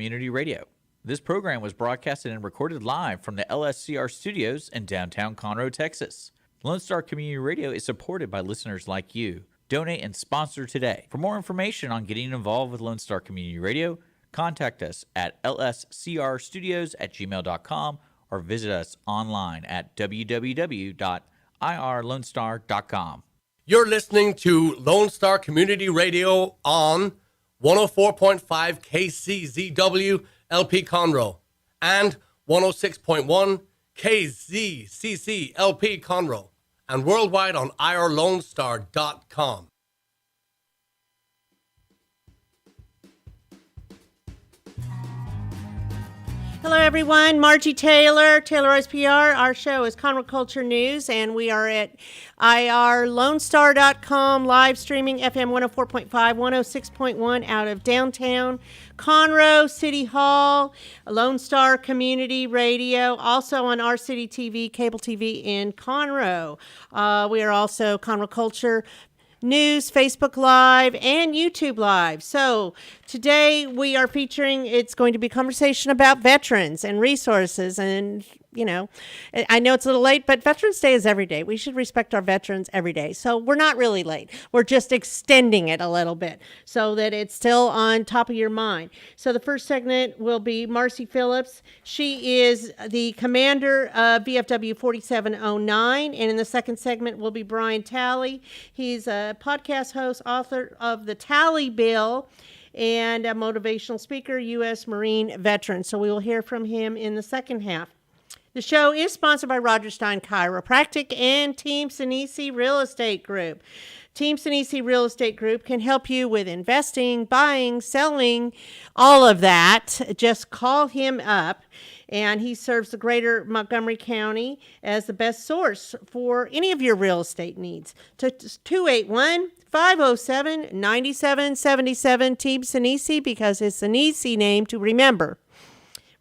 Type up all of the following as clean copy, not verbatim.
Community Radio. This program was broadcasted and recorded live from the LSCR studios in downtown Conroe, Texas. Lone Star Community Radio is supported by listeners like you. Donate and sponsor today. For more information on getting involved with Lone Star Community Radio, contact us at lscrstudios@gmail.com or visit us online at www.irlonestar.com. You're listening to Lone Star Community Radio on 104.5 KCZW LP Conroe and 106.1 KZCC LP Conroe and worldwide on irlonestar.com. Hello, everyone. Margie Taylor, Taylor PR. Our show is Conroe Culture News, and we are at irlonestar.com, live streaming FM 104.5, 106.1 out of downtown Conroe City Hall, Lone Star Community Radio, also on our City TV, cable TV in Conroe. We are also Conroe Culture News, Facebook Live, and YouTube Live. So today we are featuring, it's going to be a conversation about veterans and resources. And, you know, I know it's a little late, but Veterans Day is every day. We should respect our veterans every day. So we're not really late. We're just extending it a little bit so that it's still on top of your mind. So the first segment will be Marcey Phillips. She is the commander of VFW 4709. And in the second segment will be Brian Talley. He's a podcast host, author of The Tally Bill, and a motivational speaker, U.S. Marine veteran. So we will hear from him in the second half. The show is sponsored by Roger Stein Chiropractic and Team Sinisi Real Estate Group. Team Sinisi Real Estate Group can help you with investing, buying, selling, all of that. Just call him up, and he serves the greater Montgomery County as the best source for any of your real estate needs. To 281-507-9777, Team Sinisi, because it's an easy name to remember.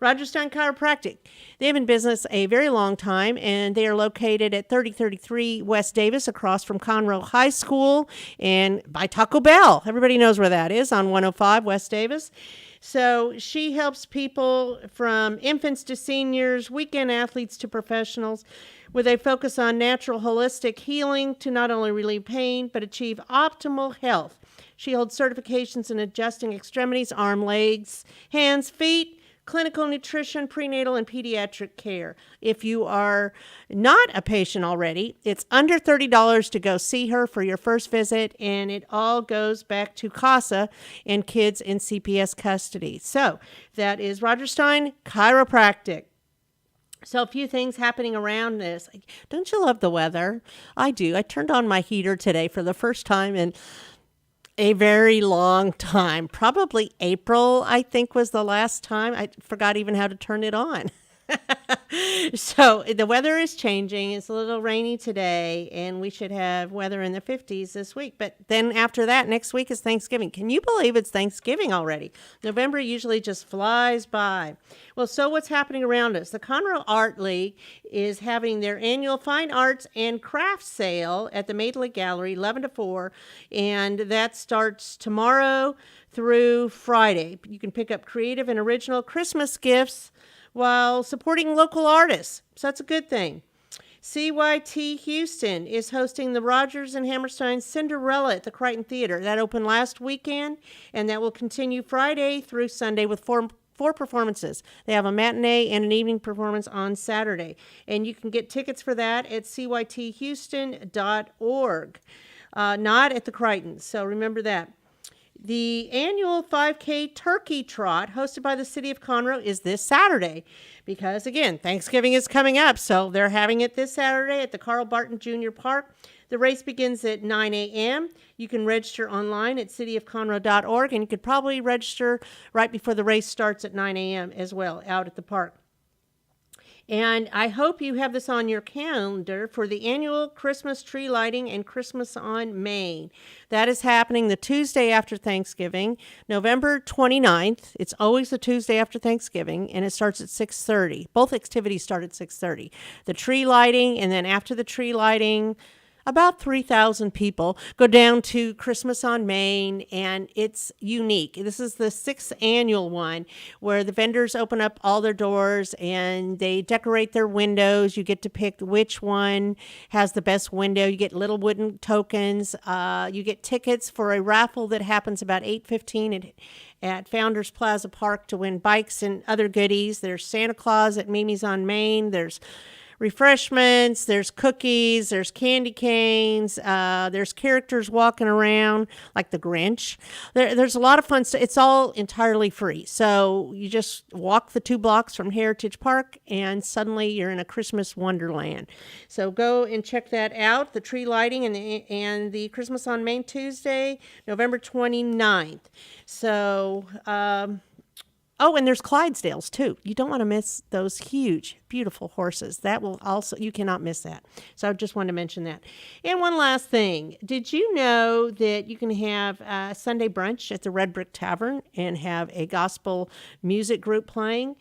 Roger Stein Chiropractic. They've been in business a very long time, and they are located at 3033 West Davis, across from Conroe High School and by Taco Bell. Everybody knows where that is, on 105 West Davis. So she helps people from infants to seniors, weekend athletes to professionals, with a focus on natural holistic healing to not only relieve pain, but achieve optimal health. She holds certifications in adjusting extremities, arm, legs, hands, feet, clinical nutrition, prenatal, and pediatric care. If you are not a patient already, it's under $30 to go see her for your first visit, and it all goes back to CASA and kids in CPS custody. So that is Roger Stein Chiropractic. So a few things happening around this. Don't you love the weather? I do. I turned on my heater today for the first time in a very long time. Probably April, I think, was the last time. I forgot even how to turn it on. So the weather is changing. It's a little rainy today, and we should have weather in the 50s this week. But then after that, next week is Thanksgiving. Can you believe it's Thanksgiving already? November usually just flies by. Well, so what's happening around us? The Conroe Art League is having their annual Fine Arts and Crafts sale at the Maidley Gallery, 11 to 4, and that starts tomorrow through Friday. You can pick up creative and original Christmas gifts while supporting local artists. So that's a good thing. CYT Houston is hosting the Rodgers and Hammerstein Cinderella at the Crichton Theater. That opened last weekend, and that will continue Friday through Sunday with four performances. They have a matinee and an evening performance on Saturday. And you can get tickets for that at cythouston.org, not at the Crichton. So remember that. The annual 5K Turkey Trot, hosted by the City of Conroe, is this Saturday because, again, Thanksgiving is coming up, so they're having it this Saturday at the Carl Barton Jr. Park. The race begins at 9 a.m. You can register online at cityofconroe.org, and you could probably register right before the race starts at 9 a.m. as well, out at the park. And I hope you have this on your calendar for the annual Christmas tree lighting and Christmas on Main. That is happening the Tuesday after Thanksgiving, November 29th. It's always the Tuesday after Thanksgiving, and it starts at 6:30. Both activities start at 6:30. The tree lighting, and then after the tree lighting, about 3,000 people go down to Christmas on Main, and it's unique. This is the 6th annual one where the vendors open up all their doors and they decorate their windows. You get to pick which one has the best window. You get little wooden tokens. You get tickets for a raffle that happens about 8:15 at Founders Plaza Park to win bikes and other goodies. There's Santa Claus at Mimi's on Main. There's refreshments, there's cookies, there's candy canes, there's characters walking around like the Grinch. There's a lot of fun stuff. It's all entirely free. So you just walk the 2 blocks from Heritage Park and suddenly you're in a Christmas wonderland. So go and check that out. The tree lighting and the Christmas on Main Tuesday, November 29th. So, oh, and there's Clydesdales, too. You don't want to miss those huge, beautiful horses. That will also, you cannot miss that. So I just wanted to mention that. And one last thing. Did you know that you can have a Sunday brunch at the Red Brick Tavern and have a gospel music group playing?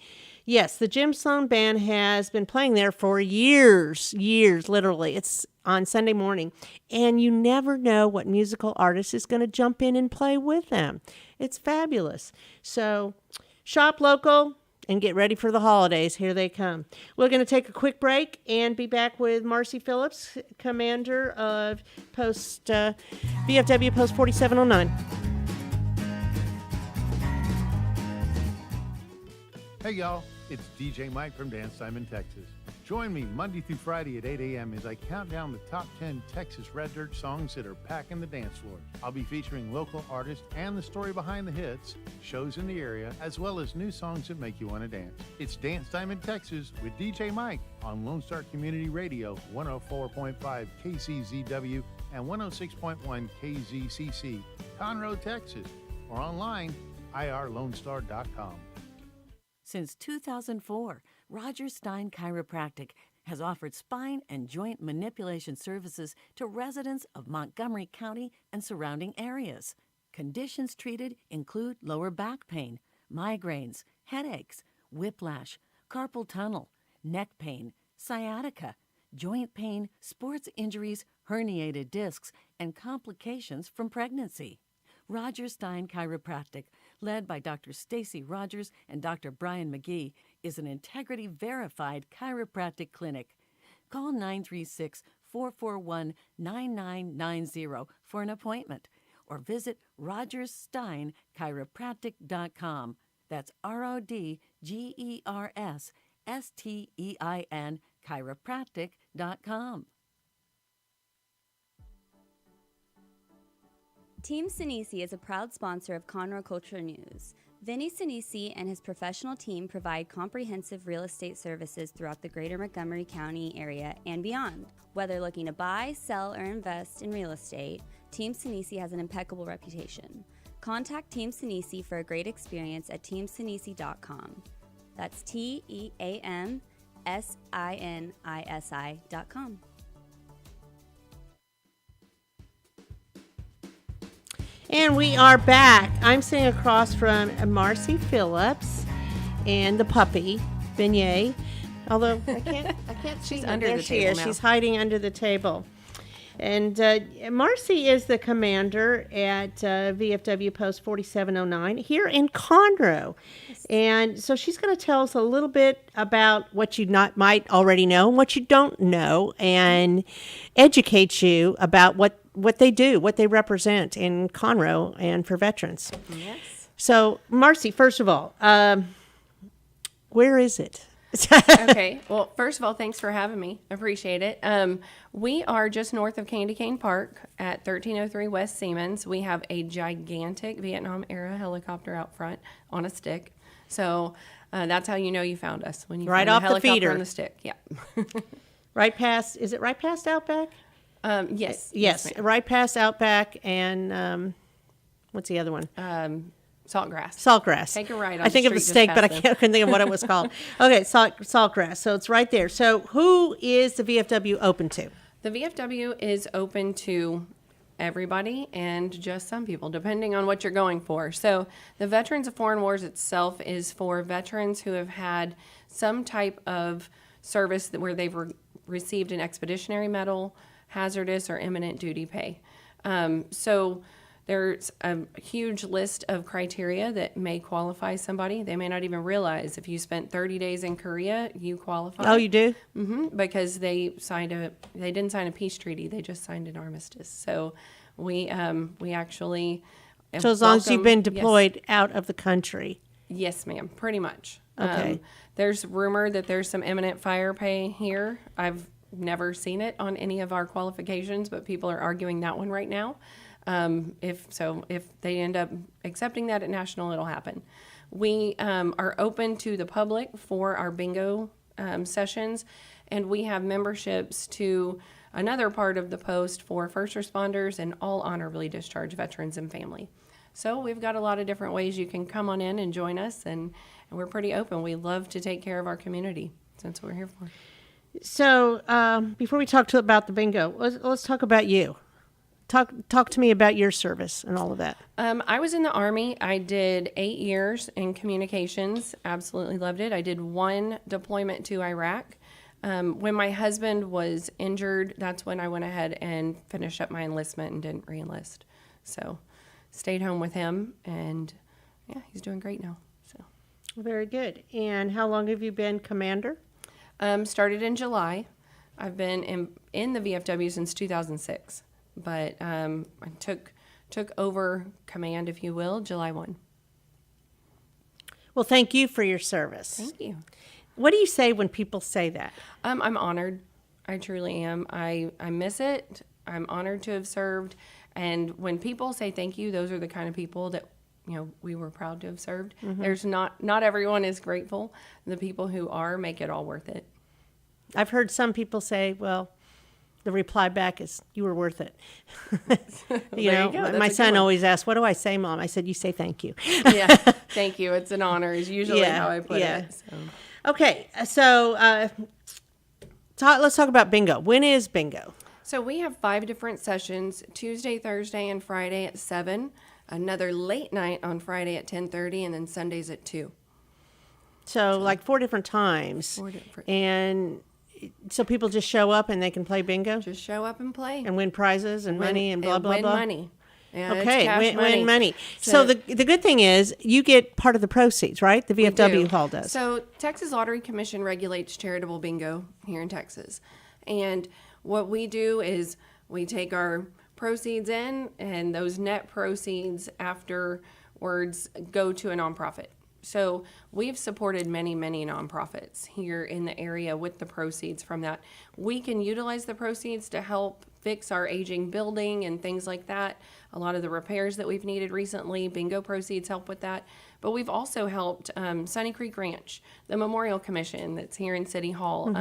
Yes, the Jim Sloan Band has been playing there for years, literally. It's on Sunday morning. And you never know what musical artist is going to jump in and play with them. It's fabulous. So shop local and get ready for the holidays. Here they come. We're going to take a quick break and be back with Marcey Phillips, commander of VFW Post 4709. Hey y'all, it's DJ Mike from Dance Time in Texas. Join me Monday through Friday at 8 a.m. as I count down the top 10 Texas Red Dirt songs that are packing the dance floor. I'll be featuring local artists and the story behind the hits, shows in the area, as well as new songs that make you want to dance. It's Dance Time in Texas with DJ Mike on Lone Star Community Radio, 104.5 KCZW and 106.1 KZCC, Conroe, Texas, or online, irlonestar.com. Since 2004, Roger Stein Chiropractic has offered spine and joint manipulation services to residents of Montgomery County and surrounding areas. Conditions treated include lower back pain, migraines, headaches, whiplash, carpal tunnel, neck pain, sciatica, joint pain, sports injuries, herniated discs, and complications from pregnancy. Roger Stein Chiropractic, led by Dr. Stacy Rogers and Dr. Brian McGee, is an integrity-verified chiropractic clinic. Call 936-441-9990 for an appointment or visit rogerssteinchiropractic.com. That's RODGERSSTEIN chiropractic.com. Team Sinisi is a proud sponsor of Conroe Culture News. Vinny Sinisi and his professional team provide comprehensive real estate services throughout the greater Montgomery County area and beyond. Whether looking to buy, sell, or invest in real estate, Team Sinisi has an impeccable reputation. Contact Team Sinisi for a great experience at teamsinisi.com. That's TEAMSINISI.com. And we are back. I'm sitting across from Marcey Phillips and the puppy, Beignet. Although I can't see She's her. under There the she table is. now. She's hiding under the table. And Marcey is the commander at VFW Post 4709 here in Conroe. And so she's going to tell us a little bit about what you might already know and what you don't know, and educate you about what they do, what they represent in Conroe and for veterans. Yes. So, Marcey, first of all, where is it? Okay. Well, first of all, thanks for having me. I appreciate it. We are just north of Candy Cane Park at 1303 West Siemens. We have a gigantic Vietnam-era helicopter out front on a stick. So that's how you know you found us, when you Right found off the the helicopter feeder. on the stick. Yeah. Is it right past Outback? Yes. Yes, ma'am. right past Outback and what's the other one? Saltgrass. Saltgrass. Take a right on I think the of the street steak, just but I past couldn't think of what it was called. Okay, Saltgrass. So it's right there. So who is the VFW open to? The VFW is open to everybody and just some people, depending on what you're going for. So the Veterans of Foreign Wars itself is for veterans who have had some type of service where they've received an expeditionary medal, hazardous or imminent duty pay. So there's a huge list of criteria that may qualify somebody. They may not even realize if you spent 30 days in Korea, you qualify. Oh, you do? Because they didn't sign a peace treaty. They just signed an armistice. So we actually. So as long as you've been welcome- deployed out of the country. Yes, ma'am. Pretty much. Okay. There's rumor that there's some imminent fire pay here. I've never seen it on any of our qualifications, but people are arguing that one right now. If they end up accepting that at national, it'll happen. We are open to the public for our bingo sessions, and we have memberships to another part of the post for first responders and all honorably discharged veterans and family. So we've got a lot of different ways you can come on in and join us, and we're pretty open. We love to take care of our community. That's what we're here for. So before we talk about the bingo, let's talk about you. Talk to me about your service and all of that. I was in the Army. I did 8 years in communications. Absolutely loved it. I did 1 deployment to Iraq. When my husband was injured, that's when I went ahead and finished up my enlistment and didn't re-enlist. So stayed home with him, and yeah, he's doing great now. So Very good. And how long have you been commander? started in July. I've been in the VFW since 2006, but I took over command, if you will, July 1. Well, thank you for your service. Thank you. What do you say when people say that? I'm honored. I truly am. I miss it. I'm honored to have served. And when people say thank you, those are the kind of people that, we were proud to have served. There's not everyone is grateful. The people who are make it all worth it. I've heard some people say, well, the reply back is, you were worth it. There you go. That's My a good son one. always asks, what do I say, Mom? I said, you say thank you. Yeah. Thank you. It's an honor is usually Yeah, how I put yeah. it. So. Okay, so let's talk about bingo. When is bingo? So we have 5 different sessions, Tuesday, Thursday, and Friday at 7, another late night on Friday at 10:30, and then Sundays at 2. So like 4 different times. 4 different. And so people just show up and they can play bingo Just show up and play. and win prizes and money and blah, blah, win blah. money. Yeah, it's Okay, cash win money. So the good thing is you get part of the proceeds, right? The We VFW do. Hall does. So Texas Lottery Commission regulates charitable bingo here in Texas. And what we do is we take our proceeds in, and those net proceeds afterwards go to a nonprofit. So we've supported many, many nonprofits here in the area with the proceeds from that. We can utilize the proceeds to help fix our aging building and things like that. A lot of the repairs that we've needed recently, bingo proceeds help with that. But we've also helped Sunny Creek Ranch, the Memorial Commission that's here in City Hall.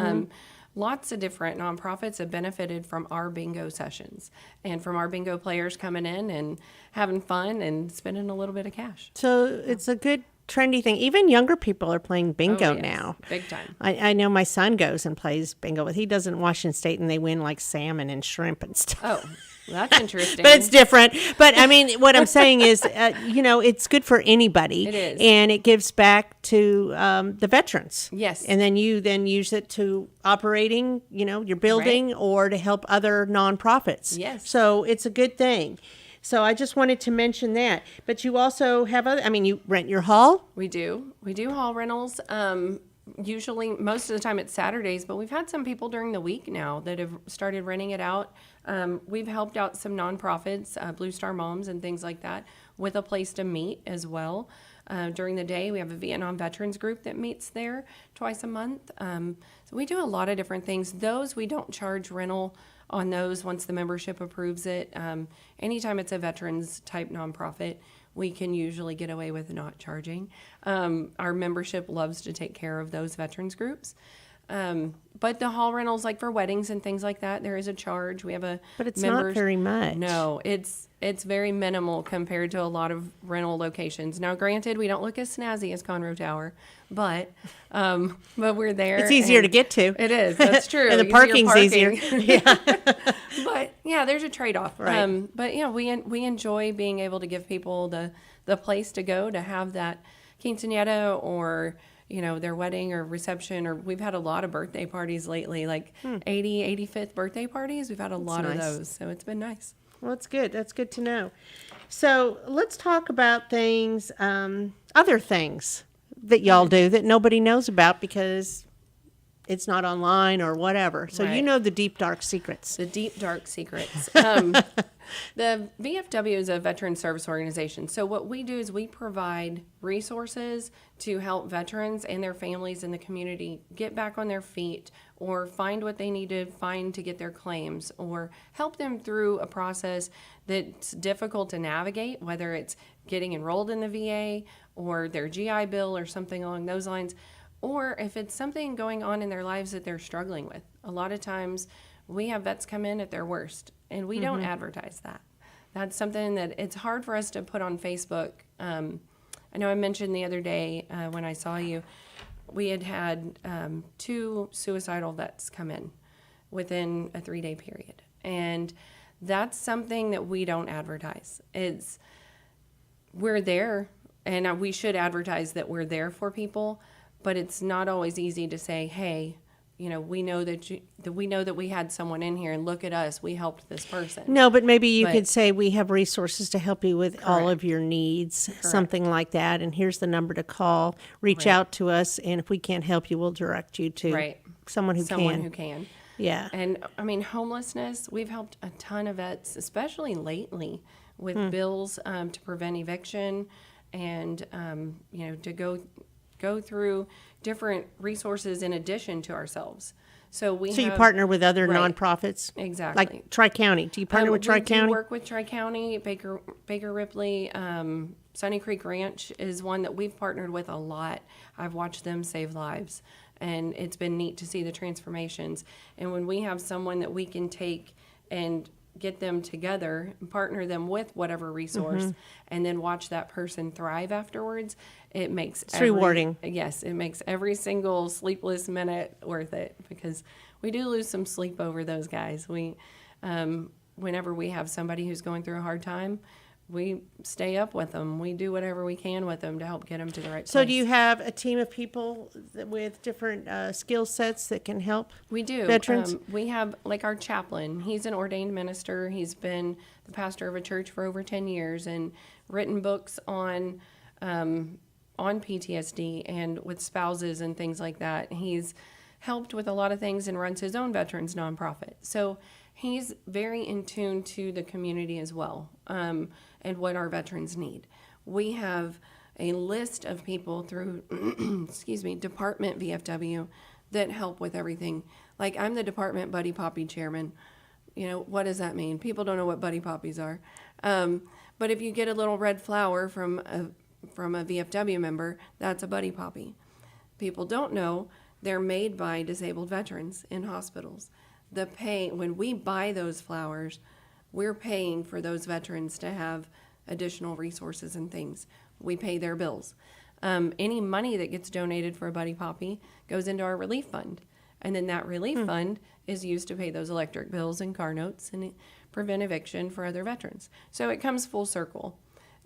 Lots of different nonprofits have benefited from our bingo sessions and from our bingo players coming in and having fun and spending a little bit of cash. So it's a good trendy thing. Even younger people are playing bingo Oh, yes. now. Big time. I know my son goes and plays bingo with. He does it in Washington State, and they win like salmon and shrimp and stuff. Oh, that's interesting. But it's different. But I mean, what I'm saying is, it's good for anybody. It is. And it gives back to the veterans. Yes. And then you use it to operating, your building or to help other nonprofits. Yes. So it's a good thing. So I just wanted to mention that. But you also have you rent your hall? We do hall rentals. Usually, most of the time it's Saturdays, but we've had some people during the week now that have started renting it out. We've helped out some nonprofits, Blue Star Moms and things like that, with a place to meet as well. During the day, we have a Vietnam veterans group that meets there twice a month. So we do a lot of different things. Those, we don't charge rental on those once the membership approves it. Anytime it's a veterans type nonprofit, we can usually get away with not charging. Our membership loves to take care of those veterans groups. But the hall rentals, like for weddings and things like that, there is a charge. We have a But it's not very much. No, it's very minimal compared to a lot of rental locations. Now, granted, we don't look as snazzy as Conroe Tower, but we're there. It's easier to and get to. It is. That's true. And the Easier parking's parking. easier. Yeah. But yeah, there's a trade-off. Right. But yeah, we enjoy being able to give people the place to go to have that quinceañera or their wedding or reception, or we've had a lot of birthday parties lately, like 85th birthday parties. We've had a lot of those, so it's been nice. Well, that's good. That's good to know. So let's talk about things, other things that y'all do that nobody knows about because it's not online or whatever. So you know the deep, dark secrets. The deep, dark secrets. The VFW is a veteran service organization. So what we do is we provide resources to help veterans and their families in the community get back on their feet, or find what they need to find to get their claims, or help them through a process that's difficult to navigate, whether it's getting enrolled in the VA or their GI Bill or something along those lines, or if it's something going on in their lives that they're struggling with. A lot of times we have vets come in at their worst, and we don't advertise that. That's something that it's hard for us to put on Facebook. I know I mentioned the other day when I saw you, we had 2 suicidal vets come in within a 3-day period. And that's something that we don't advertise. We're there, and we should advertise that we're there for people, but it's not always easy to say, hey, we know that we had someone in here, and look at us, we helped this person. No, but maybe you could say we have resources to help you with all of your needs, something like that. And here's the number to call. Reach out to us, and if we can't help you, we'll direct you to someone who can. Yeah. And I mean, homelessness, we've helped a ton of vets, especially lately, with bills to prevent eviction, and to go through different resources in addition to ourselves. So you partner with other nonprofits? Exactly. Like Tri-County. Do you partner with Tri-County? We do work with Tri-County. Baker Ripley, Sunny Creek Ranch is one that we've partnered with a lot. I've watched them save lives, and it's been neat to see the transformations. And when we have someone that we can take and get them together and partner them with whatever resource, and then watch that person thrive afterwards, it makes rewarding. Yes, it makes every single sleepless minute worth it, because we do lose some sleep over those guys. We whenever we have somebody who's going through a hard time, we stay up with them. We do whatever we can with them to help get them to the right place. So do you have a team of people with different skill sets that can help We do. veterans? We have, like, our chaplain. He's an ordained minister. He's been the pastor of a church for over 10 years and written books on PTSD and with spouses and things like that. He's helped with a lot of things and runs his own veterans nonprofit. So he's very in tune to the community as well, and what our veterans need. We have a list of people through, Department VFW that help with everything. Like, I'm the Department Buddy Poppy chairman. What does that mean? People don't know what Buddy Poppies are. But if you get a little red flower from a VFW member, that's a Buddy Poppy. People don't know they're made by disabled veterans in hospitals. When we buy those flowers, we're paying for those veterans to have additional resources and things. We pay their bills. Any money that gets donated for a Buddy Poppy goes into our relief fund. And then that relief fund is used to pay those electric bills and car notes and prevent eviction for other veterans. So it comes full circle.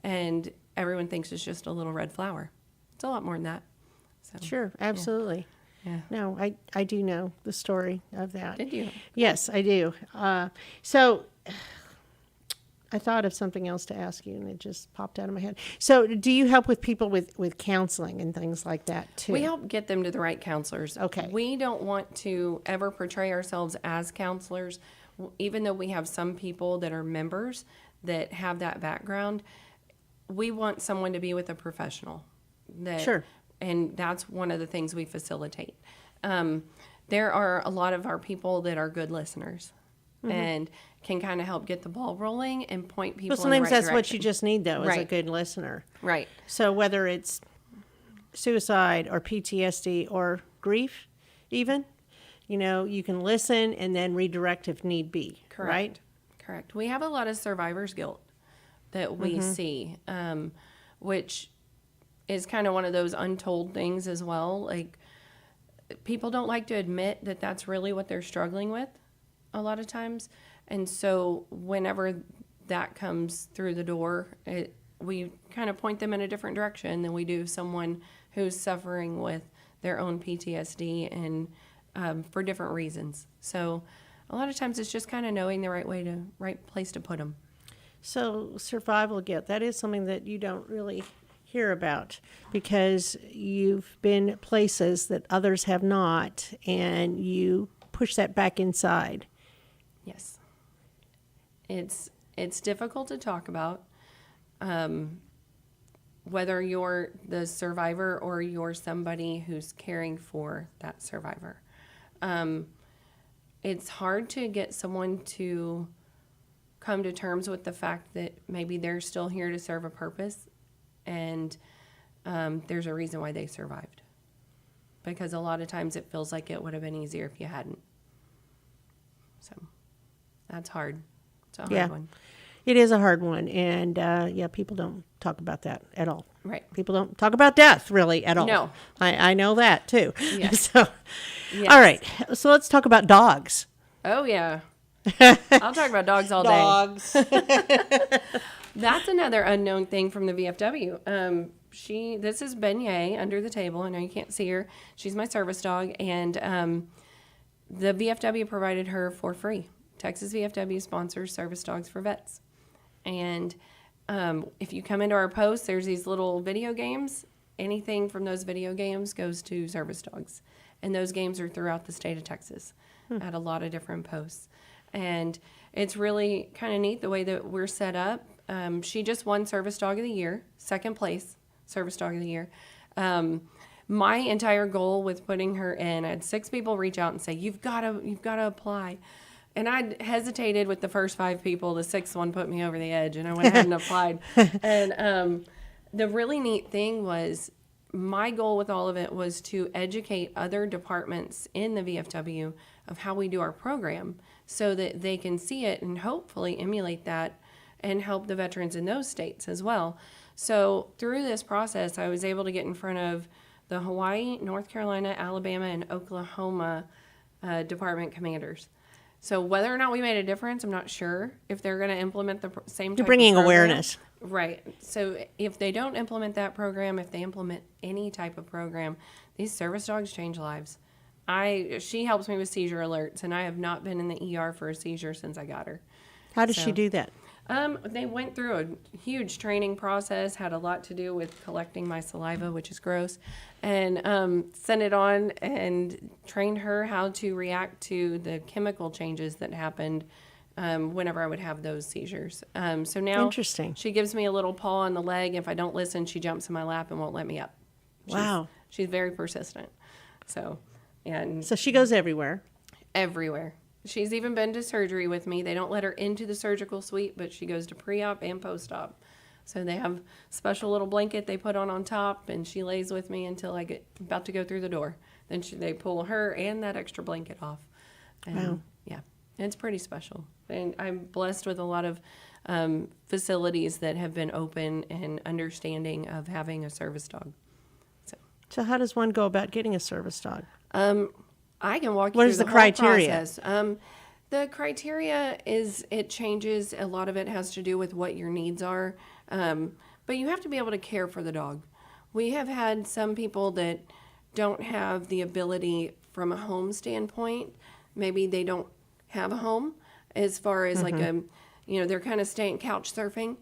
And everyone thinks it's just a little red flower. It's a lot more than that. So, Sure, absolutely. Yeah. No, I do know the story of that. Did you? Yes, I do. So I thought of something else to ask you, and it just popped out of my head. So do you help with people with counseling and things like that, too? We help get them to the right counselors. Okay. We don't want to ever portray ourselves as counselors, even though we have some people that are members that have that background. We want someone to be with a professional. Sure. And that's one of the things we facilitate. There are a lot of our people that are good listeners and can kind of help get the ball rolling and point people Well, sometimes in the right that's direction. what you just need, though, is a Right. good listener. Right. So whether it's suicide or PTSD or grief, even, you can listen and then redirect if need be. Correct. Right? Correct. We have a lot of survivor's guilt that we see, which is kind of one of those untold things as well. Like, people don't like to admit that that's really what they're struggling with a lot of times. And so whenever that comes through the door, we kind of point them in a different direction than we do someone who's suffering with their own PTSD and for different reasons. So a lot of times it's just kind of knowing the right place to put them. So survival guilt, that is something that you don't really hear about because you've been places that others have not, and you push that back inside. Yes. It's difficult to talk about, whether you're the survivor or you're somebody who's caring for that survivor. It's hard to get someone to come to terms with the fact that maybe they're still here to serve a purpose, and there's a reason why they survived. Because a lot of times it feels like it would have been easier if you hadn't. So that's hard. It's a hard one. It is a hard one, and people don't talk about that at all. Right. People don't talk about death really at all. No. I know that too. Yes. So, Yes. all right. So let's talk about dogs. Oh, yeah. I'll talk about dogs all day. Dogs. That's another unknown thing from the VFW. This is Beignet under the table. I know you can't see her. She's my service dog, and the VFW provided her for free. Texas VFW sponsors service dogs for vets. And if you come into our post, there's these little video games. Anything from those video games goes to service dogs. And those games are throughout the state of Texas at a lot of different posts. And it's really kind of neat the way that we're set up. She just won Service Dog of the Year, second place Service Dog of the Year. My entire goal with putting her in, I had 6 people reach out and say, you've got to apply. And I hesitated with the first 5 people. The 6th one put me over the edge, and I went ahead and applied. And the really neat thing was my goal with all of it was to educate other departments in the VFW of how we do our program so that they can see it and hopefully emulate that and help the veterans in those states as well. So through this process, I was able to get in front of the Hawaii, North Carolina, Alabama, and Oklahoma department commanders. So whether or not we made a difference, I'm not sure. If they're going to implement the same type You're bringing of program, awareness. Right. So if they don't implement that program, if they implement any type of program, these service dogs change lives. She helps me with seizure alerts, and I have not been in the ER for a seizure since I got her. How does she do that? They went through a huge training process, had a lot to do with collecting my saliva, which is gross, and sent it on and trained her how to react to the chemical changes that happened whenever I would have those seizures. So now Interesting. She gives me a little paw on the leg. If I don't listen, she jumps in my lap and won't let me up. Wow. She's very persistent. So she goes everywhere. everywhere. She's even been to surgery with me. They don't let her into the surgical suite, but she goes to pre-op and post-op. So they have a special little blanket they put on top, and she lays with me until I get about to go through the door. Then they pull her and that extra blanket off. And Wow. yeah, it's pretty special. And I'm blessed with a lot of facilities that have been open and understanding of having a service dog. So how does one go about getting a service dog? I can walk you What through is the the whole criteria? process. The criteria it changes. A lot of it has to do with what your needs are. But you have to be able to care for the dog. We have had some people that don't have the ability from a home standpoint. Maybe they don't have a home as far as like they're kind of staying couch surfing.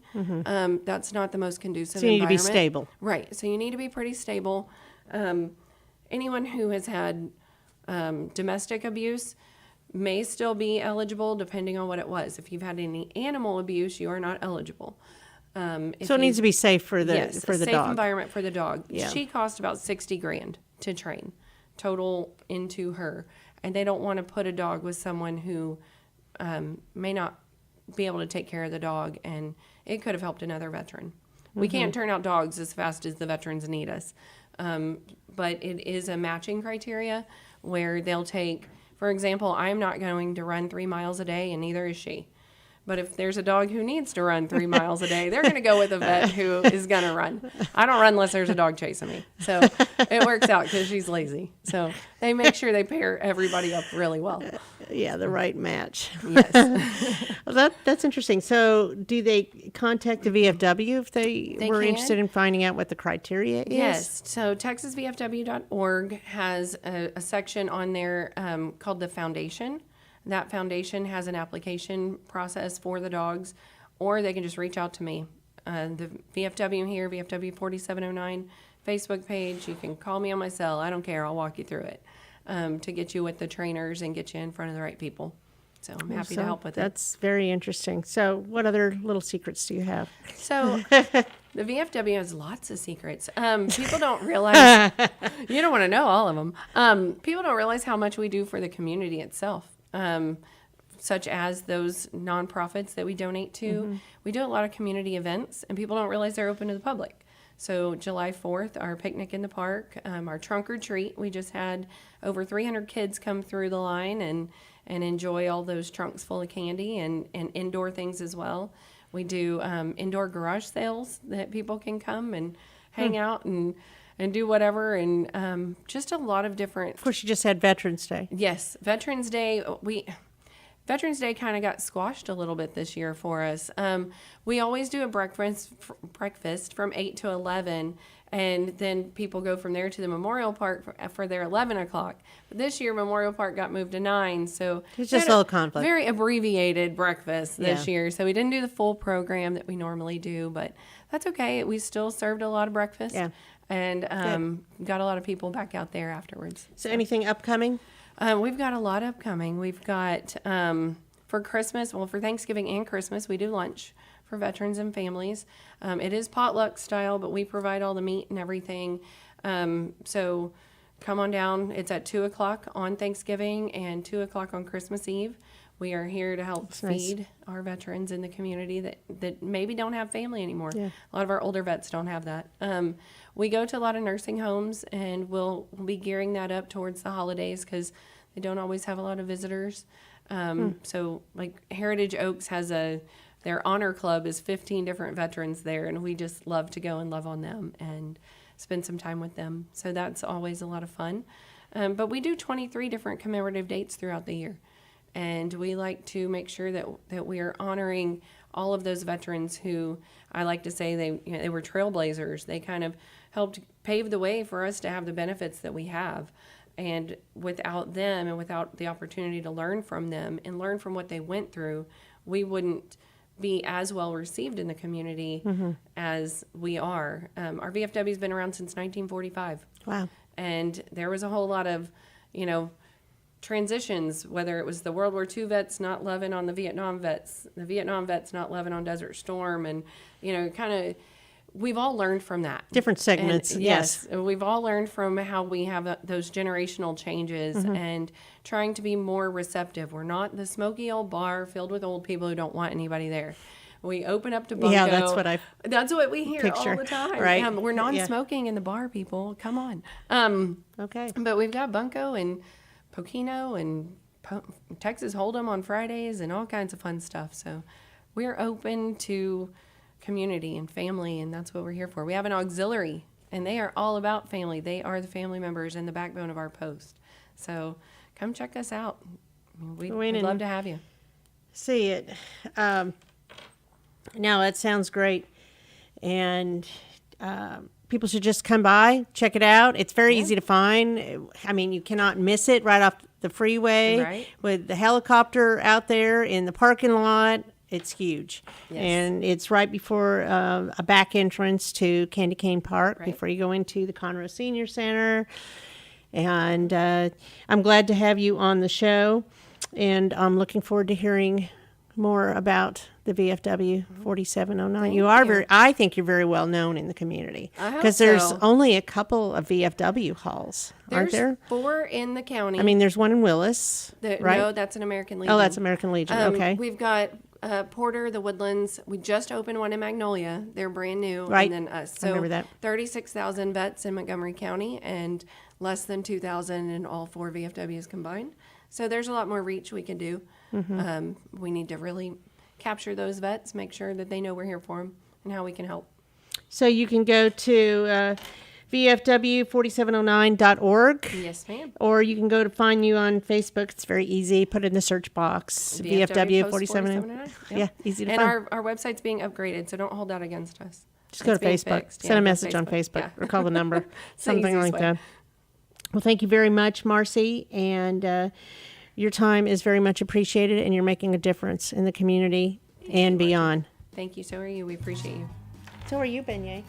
That's not the most conducive So you need to be environment. stable. Right. So you need to be pretty stable. Anyone who has had domestic abuse may still be eligible depending on what it was. If you've had any animal abuse, you are not eligible. So it needs to be safe for the yes, for a the safe dog. environment for the dog. Yeah. She cost about $60,000 to train total into her, and they don't want to put a dog with someone who may not be able to take care of the dog, and it could have helped another veteran. We can't turn out dogs as fast as the veterans need us, but it is a matching criteria where they'll take, for example, I'm not going to run 3 miles a day, and neither is she. But if there's a dog who needs to run 3 miles a day, they're going to go with a vet who is going to run. I don't run unless there's a dog chasing me. So it works out because she's lazy. So they make sure they pair everybody up really well. Yeah, the right match. Yes. Well, that's interesting. So do they contact the VFW if they were can. interested in finding out what the criteria is? Yes. So TexasVFW.org has a section on there called the Foundation. That foundation has an application process for the dogs, or they can just reach out to me. The VFW here, VFW 4709 Facebook page. You can call me on my cell. I don't care. I'll walk you through it to get you with the trainers and get you in front of the right people. So I'm happy to help with it. That's very interesting. So what other little secrets do you have? So the VFW has lots of secrets. People don't realize, you don't want to know all of them. People don't realize how much we do for the community itself. Such as those nonprofits that we donate to. Mm-hmm. We do a lot of community events, and people don't realize they're open to the public. So July 4th, our picnic in the park, our trunk or treat, we just had over 300 kids come through the line and enjoy all those trunks full of candy and indoor things as well. We do indoor garage sales that people can come and hang out and do whatever, and just a lot of different... Of course, you just had Veterans Day. Yes, Veterans Day, Veterans Day kind of got squashed a little bit this year for us. We always do a breakfast from 8 to 11, and then people go from there to the Memorial Park for their 11 o'clock. But this year, Memorial Park got moved to 9, so... It's just a little conflict. Very abbreviated breakfast this year, so we didn't do the full program that we normally do, but that's okay. We still served a lot of breakfast. Yeah. And got a lot of people back out there afterwards. So anything upcoming? We've got a lot upcoming. We've got, for Christmas, well, for Thanksgiving and Christmas, we do lunch for veterans and families. It is potluck style, but we provide all the meat and everything. So come on down. It's at 2 o'clock on Thanksgiving and 2 o'clock on Christmas Eve. We are here to help feed our veterans in the community that maybe don't have family anymore. Yeah. A lot of our older vets don't have that. We go to a lot of nursing homes, and we'll be gearing that up towards the holidays because they don't always have a lot of visitors. So like Heritage Oaks has their honor club is 15 different veterans there, and we just love to go and love on them and spend some time with them. So that's always a lot of fun. But we do 23 different commemorative dates throughout the year. And we like to make sure that we are honoring all of those veterans who, I like to say, they were trailblazers. They kind of helped pave the way for us to have the benefits that we have. And without them and without the opportunity to learn from them and learn from what they went through, we wouldn't be as well received in the community as we are. Our VFW has been around since 1945. Wow. And there was a whole lot of, transitions, whether it was the World War II vets not loving on the Vietnam vets not loving on Desert Storm, and we've all learned from that. Different segments, and, yes. We've all learned from how we have those generational changes and trying to be more receptive. We're not the smoky old bar filled with old people who don't want anybody there. We open up to Bunko. Yeah, that's what we hear picture. All the time. Right. We're non-smoking in the bar, people. Come on. Okay. But we've got Bunko and Pokino and Texas Hold'em on Fridays and all kinds of fun stuff. So we're open to community and family, and that's what we're here for. We have an auxiliary, and they are all about family. They are the family members and the backbone of our post. So come check us out. We'd love to have you. See it. Now, that sounds great. And people should just come by, check it out. It's very easy to find. I mean, you cannot miss it right off the freeway with the helicopter out there in the parking lot. It's huge. Yes. And it's right before a back entrance to Candy Cane Park before you go into the Conroe Senior Center. And I'm glad to have you on the show. And I'm looking forward to hearing more about the VFW 4709. I think you're very well known in the community because there's only a couple of VFW halls, aren't there? There's 4 in the county. I mean, there's one in Willis, right? No, that's an American Legion. Oh, that's American Legion. Okay. We've got Porter, the Woodlands. We just opened one in Magnolia. They're brand new. Right. And then us. So I remember that. 36,000 vets in Montgomery County and less than 2,000 in all 4 VFWs combined. So there's a lot more reach we can do. We need to really capture those vets, make sure that they know we're here for them and how we can help. So you can go to VFW4709.org. Yes, ma'am. Or you can go to find you on Facebook. It's very easy. Put it in the search box. VFW 4709. Yep. Yeah, easy to and find. our website's being upgraded, so don't hold that against us. Just go It's to being Facebook. fixed. Send Yeah, a go message on Facebook Yeah. or call the number. It's the Something easiest like way. that. Well, thank you very much, Marcy. And your time is very much appreciated, and you're making a difference in the community and beyond. Thank you. So are you. We appreciate you. So are you, Beignet.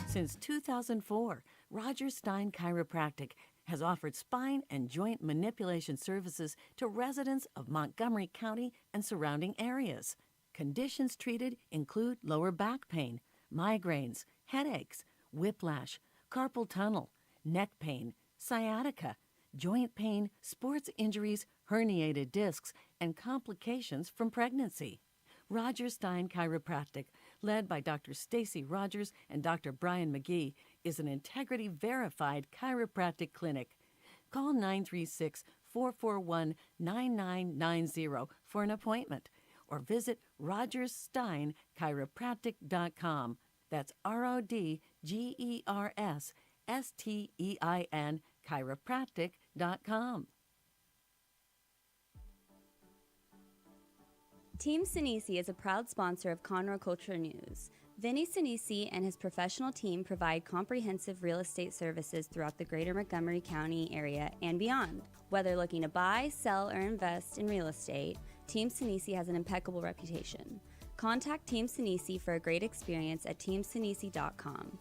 Since 2004, Roger Stein Chiropractic has offered spine and joint manipulation services to residents of Montgomery County and surrounding areas. Conditions treated include lower back pain, migraines, headaches, whiplash, carpal tunnel, neck pain, sciatica, joint pain, sports injuries, herniated discs, and complications from pregnancy. Roger Stein Chiropractic, led by Dr. Stacy Rogers and Dr. Brian McGee, is an integrity-verified chiropractic clinic. Call 936-441-9990 for an appointment or visit rogerssteinchiropractic.com. That's RODGERSSTEIN chiropractic.com. Team Sinisi is a proud sponsor of Conroe Culture News. Vinny Sinisi and his professional team provide comprehensive real estate services throughout the greater Montgomery County area and beyond. Whether looking to buy, sell, or invest in real estate, Team Sinisi has an impeccable reputation. Contact Team Sinisi for a great experience at teamsinisi.com.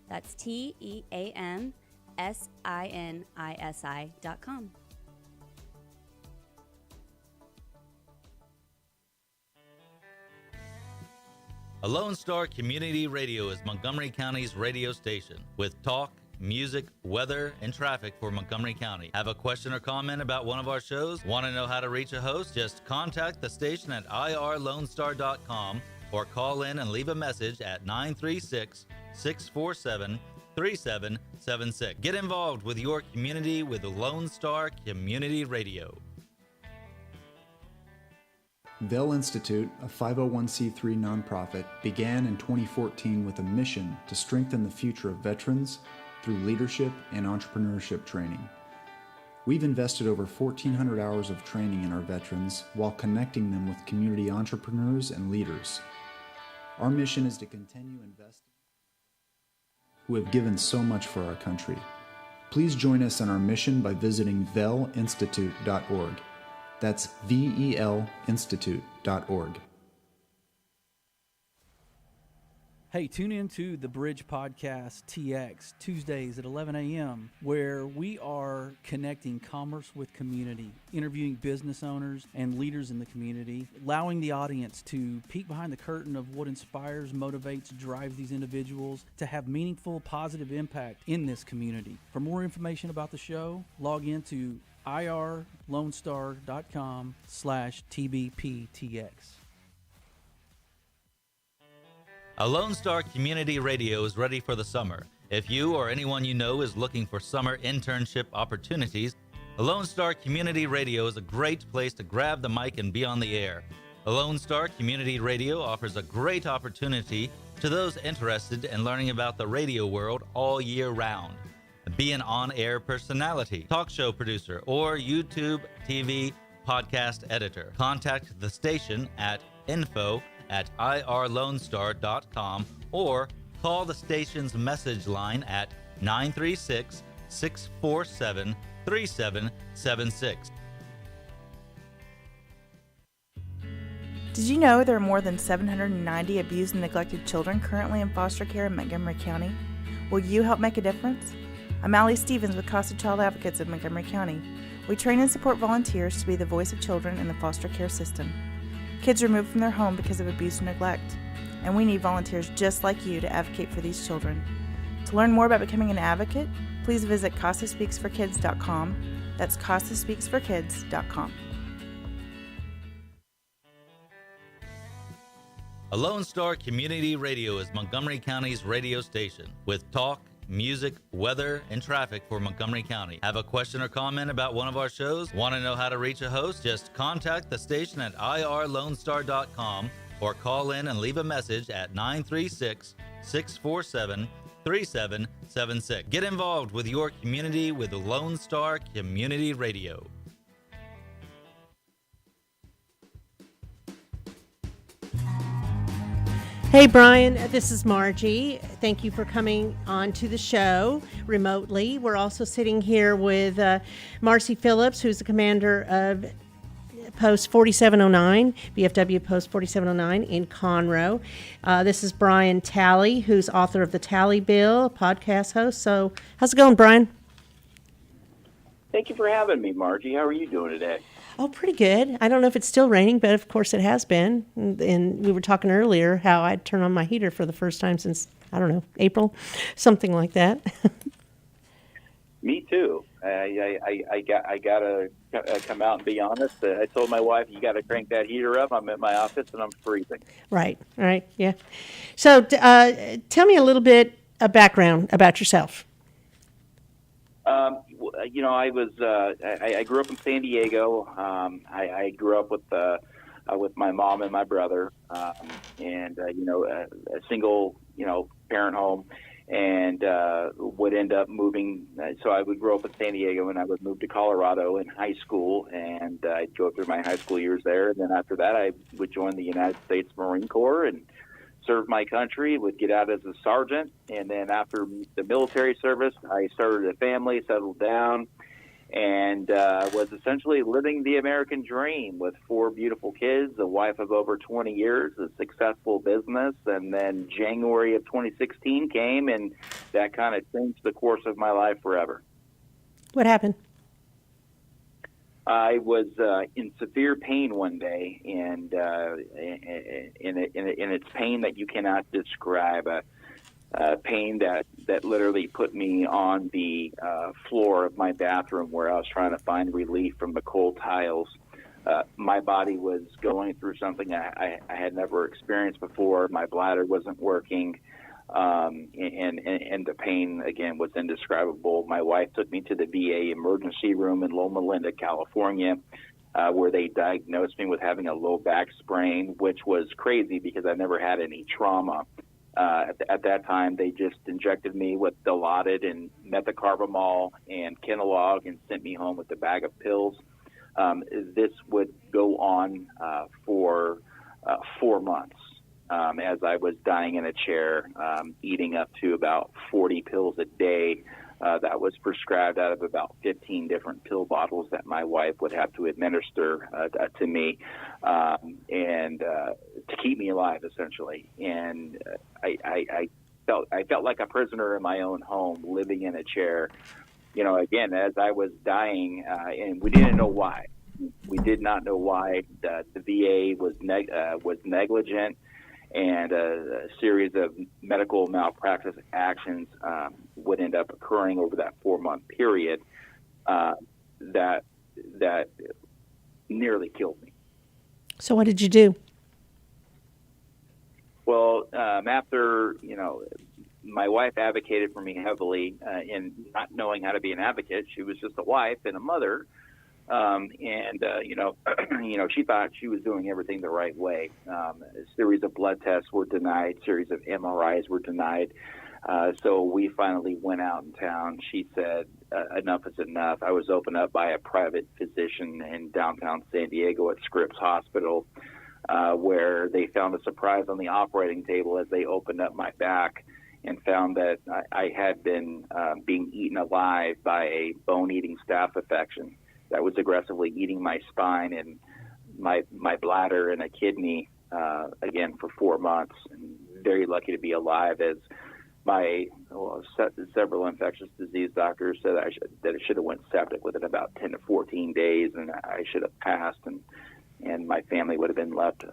That's TEAMSINISI.com. A Lone Star Community Radio is Montgomery County's radio station with talk, music, weather, and traffic for Montgomery County. Have a question or comment about one of our shows? Want to know how to reach a host? Just contact the station at irlonestar.com or call in and leave a message at 936-647-3776. Get involved with your community with Lone Star Community Radio. Vell Institute, a 501c3 nonprofit, began in 2014 with a mission to strengthen the future of veterans through leadership and entrepreneurship training. We've invested over 1,400 hours of training in our veterans while connecting them with community entrepreneurs and leaders. Our mission is to continue investing who have given so much for our country. Please join us in our mission by visiting vellinstitute.org. That's VELinstitute.org. Hey, tune in to the Bridge Podcast TX Tuesdays at 11 a.m., where we are connecting commerce with community, interviewing business owners and leaders in the community, allowing the audience to peek behind the curtain of what inspires, motivates, drives these individuals to have meaningful, positive impact in this community. For more information about the show, log into irlonestar.com/TBPTX. A Lone Star Community Radio is ready for the summer. If you or anyone you know is looking for summer internship opportunities, a Lone Star Community Radio is a great place to grab the mic and be on the air. A Lone Star Community Radio offers a great opportunity to those interested in learning about the radio world all year round. Be an on-air personality, talk show producer, or YouTube, TV, podcast editor. Contact the station at info@irlonestar.com or call the station's message line at 936-647-3776. Did you know there are more than 790 abused and neglected children currently in foster care in Montgomery County? Will you help make a difference? I'm Allie Stevens with Casa Child Advocates of Montgomery County. We train and support volunteers to be the voice of children in the foster care system. Kids are removed from their home because of abuse and neglect, and we need volunteers just like you to advocate for these children. To learn more about becoming an advocate, please visit CasaSpeaksForKids.com. That's CasaSpeaksForKids.com. A Lone Star Community Radio is Montgomery County's radio station with talk, music, weather, and traffic for Montgomery County. Have a question or comment about one of our shows? Want to know how to reach a host? Just contact the station at irlonestar.com or call in and leave a message at 936-647-3776. Get involved with your community with Lone Star Community Radio. Hey, Brian, this is Margie. Thank you for coming on to the show remotely. We're also sitting here with Marcey Phillips, who's the commander of Post 4709, VFW Post 4709 in Conroe. This is Brian Talley, who's author of The Talley Bill, podcast host. So how's it going, Brian? Thank you for having me, Margie. How are you doing today? Oh, pretty good. I don't know if it's still raining, but of course it has been. And we were talking earlier how I'd turn on my heater for the first time since, I don't know, April, something like that. Me too. I got to come out and be honest. I told my wife, you got to crank that heater up. I'm at my office and I'm freezing. Right, yeah. So tell me a little bit of background about yourself. I grew up in San Diego. I grew up with my mom and my brother, and a single, parent home, and would end up moving. So I would grow up in San Diego, and I would move to Colorado in high school, and I'd go through my high school years there. And then after that, I would join the United States Marine Corps and served my country, would get out as a sergeant, and then after the military service, I started a family, settled down, and was essentially living the American dream with 4 beautiful kids, a wife of over 20 years, a successful business, and then January of 2016 came, and that kind of changed the course of my life forever. What happened? I was in severe pain one day, and in it's pain that you cannot describe, pain that literally put me on the floor of my bathroom where I was trying to find relief from the cold tiles. My body was going through something I had never experienced before. My bladder wasn't working. And the pain, again, was indescribable. My wife took me to the VA emergency room in Loma Linda, California, where they diagnosed me with having a low back sprain, which was crazy because I never had any trauma. At that time, they just injected me with Dilaudid and methocarbamol and Kenalog and sent me home with a bag of pills. This would go on for 4 months. As I was dying in a chair, eating up to about 40 pills a day that was prescribed out of about 15 different pill bottles that my wife would have to administer to me and to keep me alive, essentially. And I felt like a prisoner in my own home, living in a chair. Again, as I was dying, and we didn't know why. We did not know why. The VA was negligent. And a series of medical malpractice actions would end up occurring over that 4-month period that nearly killed me. So what did you do? Well, after, my wife advocated for me heavily in not knowing how to be an advocate. She was just a wife and a mother. She thought she was doing everything the right way. A series of blood tests were denied, series of MRIs were denied. So we finally went out in town. She said, enough is enough. I was opened up by a private physician in downtown San Diego at Scripps Hospital, where they found a surprise on the operating table as they opened up my back and found that I had been being eaten alive by a bone-eating staph infection that was aggressively eating my spine and my bladder and a kidney, again, for 4 months. And very lucky to be alive, as my several infectious disease doctors said that it should have went septic within about 10 to 14 days, and I should have passed, and my family would have been left,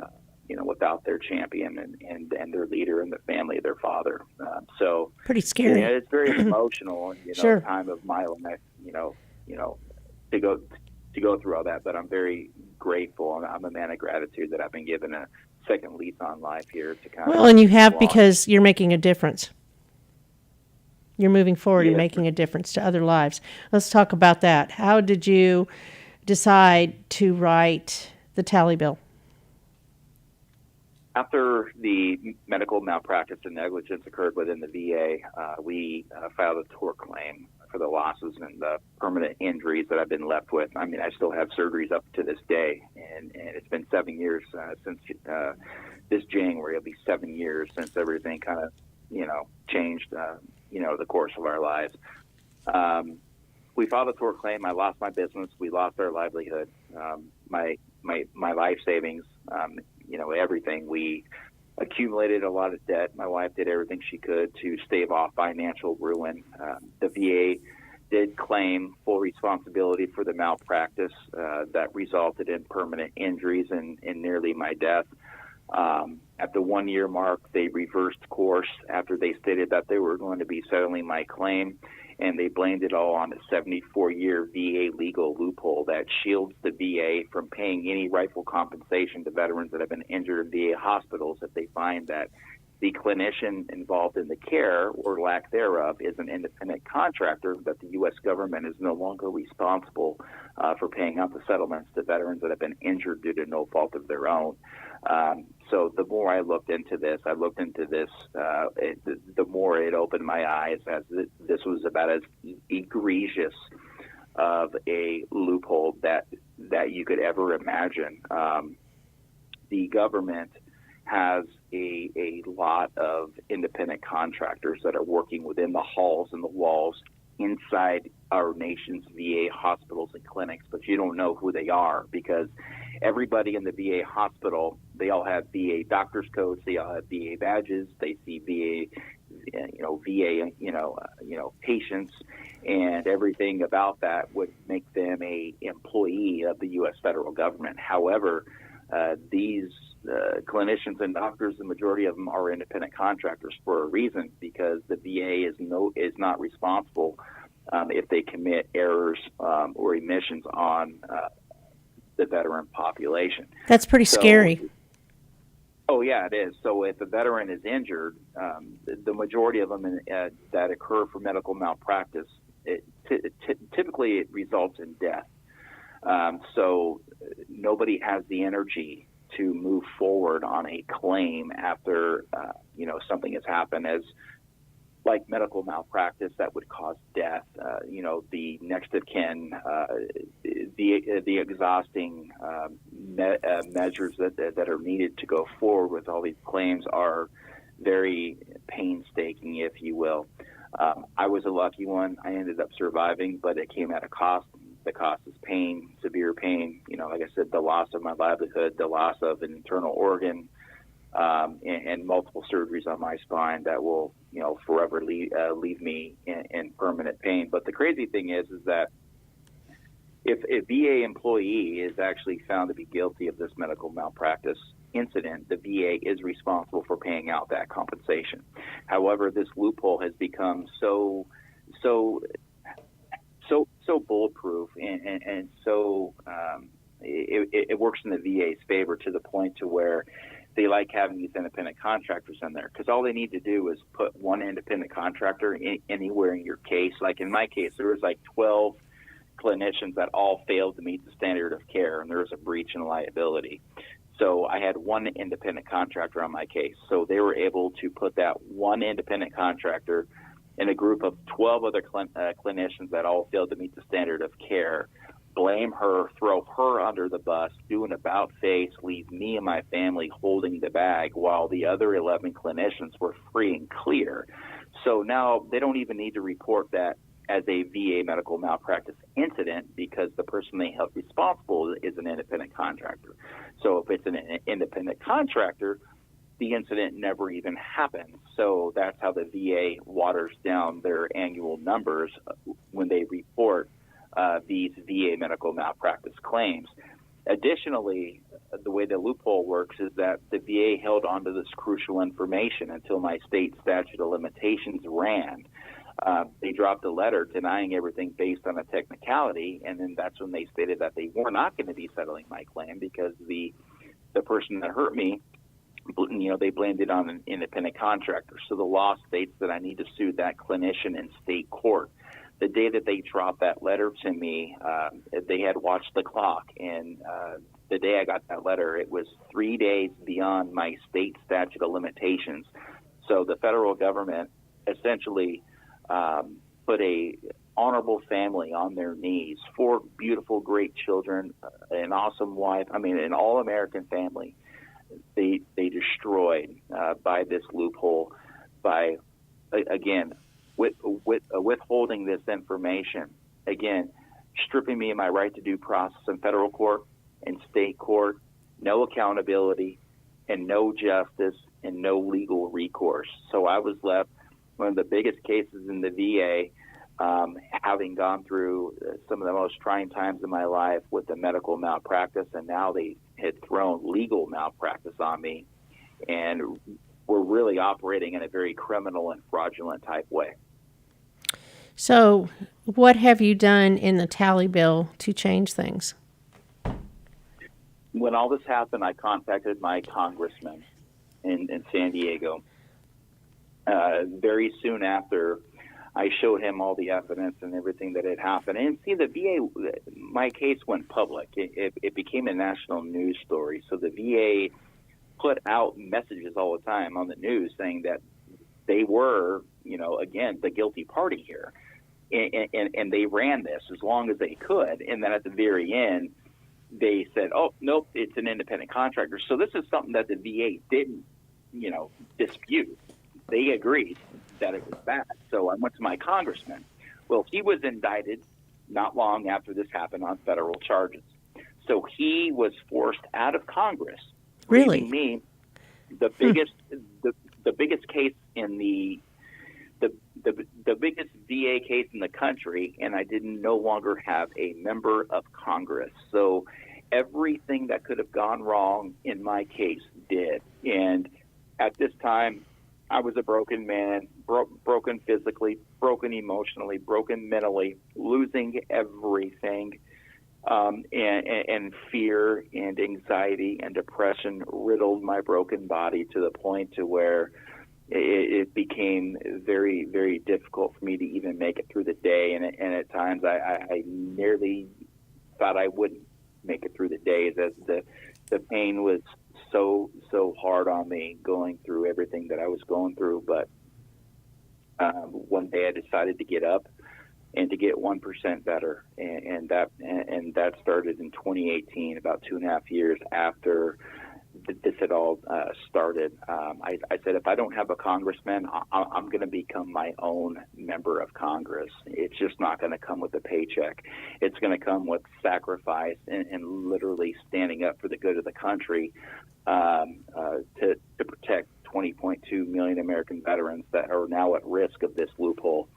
without their champion and their leader and the family of their father. So pretty scary. It's very emotional, Sure. time of my life, to go through all that, but I'm very grateful, and I'm a man of gratitude that I've been given a second lease on life here to kind of. Well, and you have, because you're making a difference. you're moving forward and Yes. making a difference to other lives. Let's talk about that. How did you decide to write the tally bill? After the medical malpractice and negligence occurred within the VA, we filed a tort claim for the losses and the permanent injuries that I've been left with. I mean, I still have surgeries up to this day, and it's been 7 years since this January. It'll be 7 years since everything kind of, changed, the course of our lives. We filed a tort claim. I lost my business. We lost our livelihood, my life savings, everything. We accumulated a lot of debt. My wife did everything she could to stave off financial ruin. The VA did claim full responsibility for the malpractice that resulted in permanent injuries and nearly my death. At the 1 year mark, they reversed course after they stated that they were going to be settling my claim, and they blamed it all on a 74-year VA legal loophole that shields the VA from paying any rightful compensation to veterans that have been injured in VA hospitals if they find that the clinician involved in the care or lack thereof is an independent contractor, that the U.S. government is no longer responsible for paying out the settlements to veterans that have been injured due to no fault of their own. So the more I looked into this, the more it opened my eyes as this was about as egregious of a loophole that you could ever imagine. The government has a lot of independent contractors that are working within the halls and the walls inside our nation's VA hospitals and clinics, but you don't know who they are because everybody in the VA hospital, they all have VA doctor's coats, they all have VA badges, they see VA patients, and everything about that would make them a employee of the U.S. federal government. However, these clinicians and doctors, the majority of them are independent contractors for a reason, because the VA is not responsible if they commit errors or omissions on the veteran population. That's pretty scary. Oh, yeah, it is. So if a veteran is injured, the majority of them that occur for medical malpractice, typically it results in death. So nobody has the energy to move forward on a claim after, something has happened as like medical malpractice that would cause death. The next of kin, the exhausting measures that are needed to go forward with all these claims are very painstaking, if you will. I was a lucky one. I ended up surviving, but it came at a cost. The cost is pain, severe pain. Like I said, the loss of my livelihood, the loss of an internal organ, and multiple surgeries on my spine that will, forever leave me in permanent pain. But the crazy thing is that if a VA employee is actually found to be guilty of this medical malpractice incident, the VA is responsible for paying out that compensation. However, this loophole has become so bulletproof and so it works in the VA's favor to the point to where they like having these independent contractors in there, because all they need to do is put one independent contractor anywhere in your case. Like in my case, there was like 12 clinicians that all failed to meet the standard of care, and there was a breach in liability. So I had one independent contractor on my case. So they were able to put that one independent contractor in a group of 12 other clinicians that all failed to meet the standard of care, blame her, throw her under the bus, do an about face, leave me and my family holding the bag while the other 11 clinicians were free and clear. So now they don't even need to report that as a VA medical malpractice incident, because the person they held responsible is an independent contractor. So if it's an independent contractor, the incident never even happened. So that's how the VA waters down their annual numbers when they report these VA medical malpractice claims. Additionally, the way the loophole works is that the VA held onto this crucial information until my state statute of limitations ran. They dropped a letter denying everything based on a technicality, and then that's when they stated that they were not going to be settling my claim because the person that hurt me, they blamed it on an independent contractor. So the law states that I need to sue that clinician in state court. The day that they dropped that letter to me, they had watched the clock, and the day I got that letter, it was 3 days beyond my state statute of limitations. So the federal government essentially put a honorable family on their knees, 4 beautiful, great children, an awesome wife, an all-American family. They destroyed by this loophole, by, again, withholding this information, again, stripping me of my right to due process in federal court and state court, no accountability and no justice and no legal recourse. So I was left one of the biggest cases in the VA, having gone through some of the most trying times in my life with the medical malpractice, and now they had thrown legal malpractice on me, and we're really operating in a very criminal and fraudulent type way. So what have you done in the tally bill to change things? When all this happened, I contacted my congressman in San Diego. Very soon after, I showed him all the evidence and everything that had happened. And see, the VA, my case went public. It became a national news story. So the VA put out messages all the time on the news saying that they were, again, the guilty party here. And they ran this as long as they could. And then at the very end, they said, oh, nope, it's an independent contractor. So this is something that the VA didn't, dispute. They agreed that it was bad. So I went to my congressman. Well, he was indicted not long after this happened on federal charges. So he was forced out of Congress. Really? Leaving me the biggest, the biggest case in the biggest VA case in the country, and I didn't no longer have a member of Congress. So everything that could have gone wrong in my case did. And at this time, I was a broken man, broken physically, broken emotionally, broken mentally, losing everything. And fear and anxiety and depression riddled my broken body to the point to where it became very, very difficult for me to even make it through the day. And at times I nearly thought I wouldn't make it through the days, as the pain was so hard on me going through everything that I was going through. But one day I decided to get up and to get 1% better, and that started in 2018, about 2.5 years after this had all started. I said, if I don't have a congressman, I'm going to become my own member of Congress. It's just not going to come with a paycheck. It's going to come with sacrifice and literally standing up for the good of the country to protect 20.2 million American veterans that are now at risk of this loophole.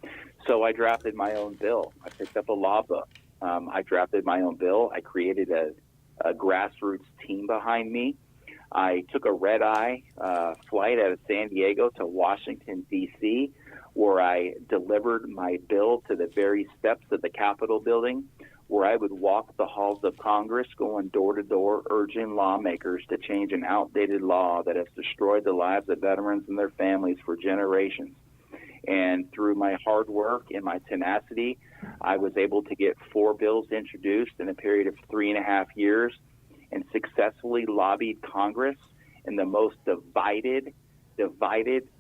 So I drafted my own bill. I picked up a law book. I drafted my own bill. I created a grassroots team behind me. I took a red-eye flight out of San Diego to Washington, D.C., where I delivered my bill to the very steps of the Capitol building, where I would walk the halls of Congress, going door to door, urging lawmakers to change an outdated law that has destroyed the lives of veterans and their families for generations. And through my hard work and my tenacity, I was able to get 4 bills introduced in a period of 3.5 years and successfully lobbied Congress in the most divided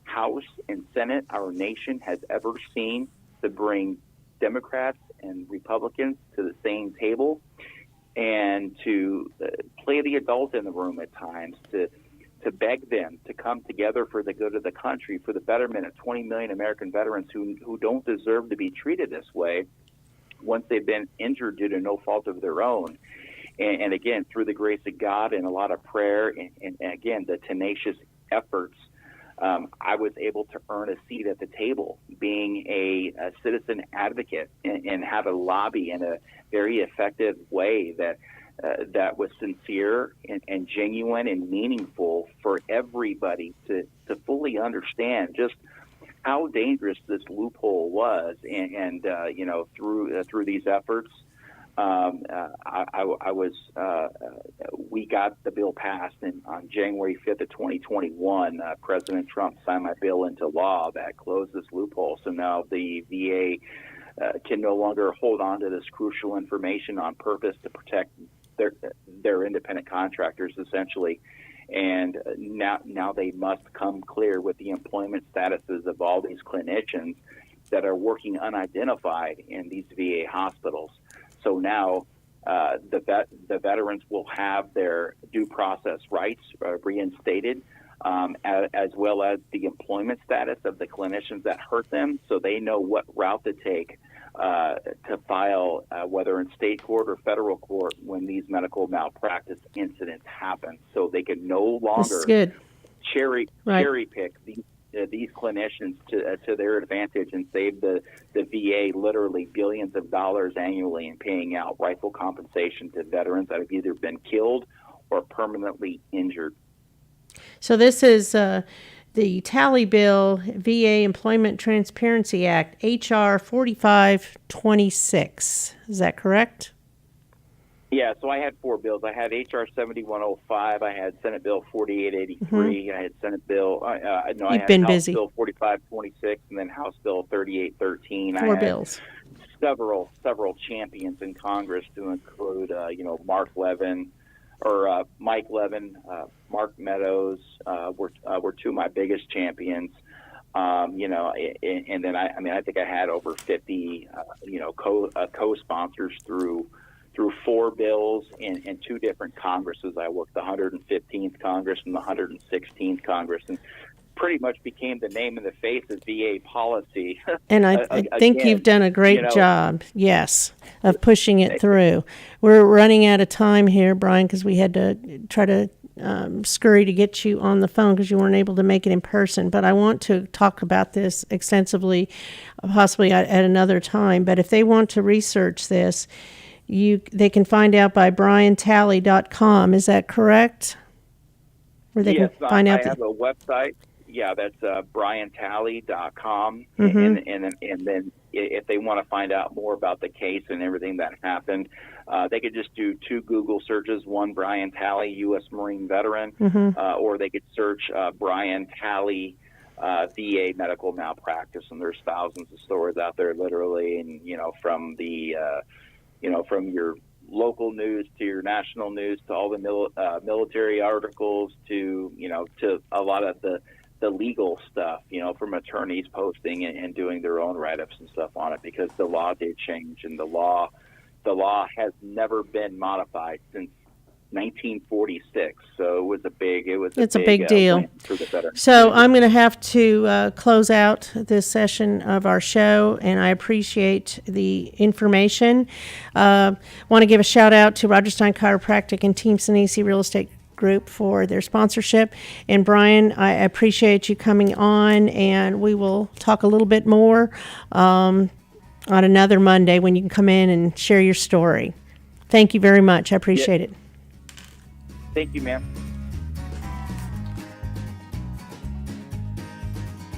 House and Senate our nation has ever seen, to bring Democrats and Republicans to the same table and to play the adult in the room at times, to beg them to come together for the good of the country, for the betterment of 20 million American veterans who don't deserve to be treated this way once they've been injured due to no fault of their own. And again, through the grace of God and a lot of prayer and again, the tenacious efforts, I was able to earn a seat at the table, being a citizen advocate and how to lobby in a very effective way that was sincere and genuine and meaningful for everybody to fully understand just how dangerous this loophole was. And through these efforts, we got the bill passed, and on January 5th of 2021, President Trump signed my bill into law that closed this loophole. So now the VA can no longer hold on to this crucial information on purpose to protect their independent contractors, essentially. And now they must come clear with the employment statuses of all these clinicians that are working unidentified in these VA hospitals. So now the veterans will have their due process rights reinstated, as well as the employment status of the clinicians that hurt them, so they know what route to take to file, whether in state court or federal court, when these medical malpractice incidents happen. So they can no longer cherry pick these clinicians to their advantage and save the VA literally billions of dollars annually in paying out rightful compensation to veterans that have either been killed or permanently injured. So this is the Tally Bill, VA Employment Transparency Act, H.R. 4526. Is that correct? Yeah, so I had four bills. I had H.R. 7105, I had Senate Bill 4883, I had Senate Bill, I had House Bill 4526, and then House Bill 3813. Four bills. Several champions in Congress to include, Mike Levin, Mark Meadows were two of my biggest champions. And then I think I had over 50, co-sponsors through four bills in two different Congresses. I worked the 115th Congress and the 116th Congress, and pretty much became the name and the face of VA policy. And I think you've done a great job, of pushing it through. We're running out of time here, Brian, because we had to try to scurry to get you on the phone because you weren't able to make it in person. But I want to talk about this extensively, possibly at another time. But if they want to research this, they can find out by briantally.com. Is that correct? Where they can find out. I have a website. Yeah, that's briantally.com. And then if they want to find out more about the case and everything that happened, they could just do two Google searches, one Brian Tally, U.S. Marine veteran, or they could search Brian Tally VA medical malpractice, and there's thousands of stories out there, literally, and from the from your local news to your national news to all the military articles to a lot of the legal stuff, from attorneys posting and doing their own write-ups and stuff on it, because the law did change, and the law has never been modified since 1946. So it's a big deal for the veterans. So I'm going to have to close out this session of our show, and I appreciate the information. Want to give a shout out to Roger Stein Chiropractic and Team Sinisi Real Estate Group for their sponsorship. And Brian, I appreciate you coming on, and we will talk a little bit more on another Monday when you can come in and share your story. Thank you very much. I appreciate it. Thank you, ma'am.